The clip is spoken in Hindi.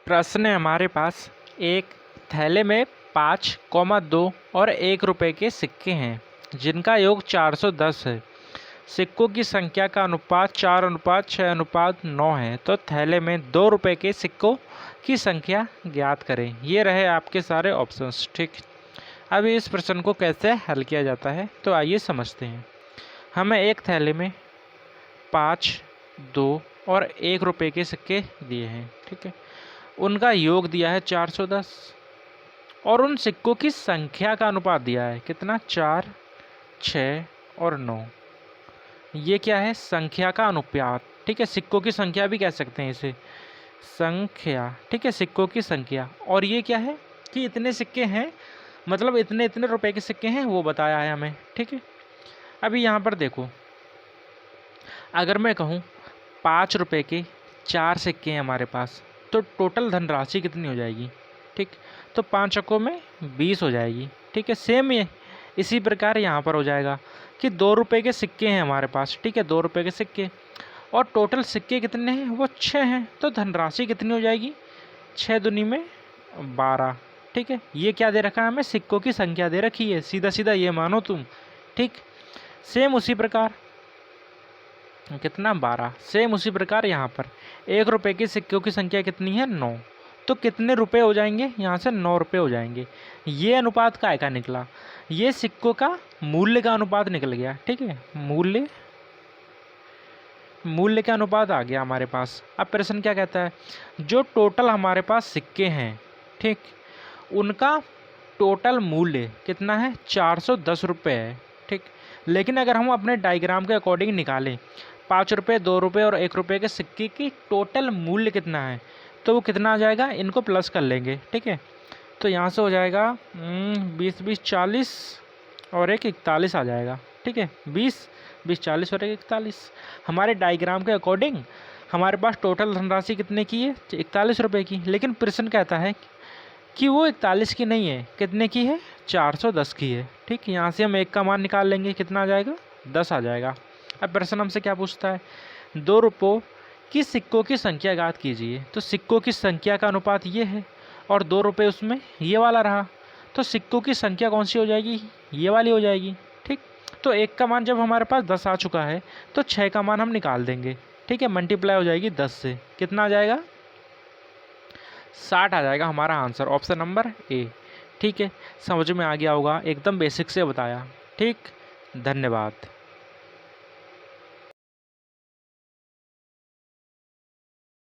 प्रश्न है हमारे पास, एक थैले में 5, 2 और 1 रुपये के सिक्के हैं जिनका योग 410 है। सिक्कों की संख्या का अनुपात 4:6:9 है, तो थैले में 2 रुपये के सिक्कों की संख्या ज्ञात करें। ये रहे आपके सारे ऑप्शंस। ठीक, अभी इस प्रश्न को कैसे हल किया जाता है तो आइए समझते हैं। हमें एक थैले में 5, 2 और 1 रुपये के सिक्के दिए हैं। ठीक है, उनका योग दिया है 410 और उन सिक्कों की संख्या का अनुपात दिया है कितना, 4, 6 और 9। ये क्या है, संख्या का अनुपात। ठीक है, सिक्कों की संख्या भी कह सकते हैं इसे, संख्या। ठीक है, सिक्कों की संख्या। और ये क्या है कि इतने सिक्के हैं, मतलब इतने इतने रुपए के सिक्के हैं, वो बताया है हमें। ठीक है, अभी यहाँ पर देखो, अगर मैं कहूँ 5 रुपये के 4 सिक्के हैं हमारे पास, तो टोटल धनराशि कितनी हो जाएगी। ठीक, तो 5 चक्कों में 20 हो जाएगी। ठीक है, सेम ये इसी प्रकार यहाँ पर हो जाएगा कि 2 रुपये के सिक्के हैं हमारे पास। ठीक है, 2 रुपये के सिक्के और टोटल सिक्के कितने हैं, वो 6 हैं, तो धनराशि कितनी हो जाएगी, 6 दूनी में 12। ठीक है, ये क्या दे रखा है हमें, सिक्कों की संख्या दे रखी है, सीधा सीधा ये मानो तुम। ठीक, सेम उसी प्रकार कितना, 12। सेम उसी प्रकार यहाँ पर 1 रुपये के सिक्कों की संख्या कितनी है, 9। तो कितने रुपए हो जाएंगे, यहाँ से 9 रुपये हो जाएंगे। ये अनुपात काय का निकला, ये सिक्कों का मूल्य का अनुपात निकल गया। ठीक है, मूल्य का अनुपात आ गया हमारे पास। अब प्रश्न क्या कहता है, जो टोटल हमारे पास सिक्के हैं, ठीक, उनका टोटल मूल्य कितना है, 410 रुपये है। ठीक, लेकिन अगर हम अपने डायग्राम के अकॉर्डिंग निकालें 5 रुपये, 2 रुपये और 1 रुपये के सिक्के की टोटल मूल्य कितना है, तो वो कितना आ जाएगा, इनको प्लस कर लेंगे। ठीक है, तो यहाँ से हो जाएगा 20, 20, 40 और 1, 41 आ जाएगा। ठीक है, 20, 20, 40 और 1, 41। हमारे डायग्राम के अकॉर्डिंग हमारे पास टोटल धनराशि कितने की है, 41 रुपये की। लेकिन प्रश्न कहता है कि वो 41 की नहीं है, कितने की है, 410 की है। ठीक, यहाँ से हम 1 का मान निकाल लेंगे, कितना आ जाएगा, 10 आ जाएगा। अब प्रश्न हमसे क्या पूछता है, 2 रुपयों की सिक्कों की संख्या ज्ञात कीजिए। तो सिक्कों की संख्या का अनुपात ये है और 2 रुपये उसमें ये वाला रहा, तो सिक्कों की संख्या कौन सी हो जाएगी, ये वाली हो जाएगी। ठीक, तो 1 का मान जब हमारे पास 10 आ चुका है, तो 6 का मान हम निकाल देंगे। ठीक है, मल्टीप्लाई हो जाएगी 10 से, कितना आ जाएगा, 60 आ जाएगा हमारा आंसर, ऑप्शन नंबर ए। ठीक है, समझ में आ गया होगा, एकदम बेसिक से बताया। ठीक, धन्यवाद।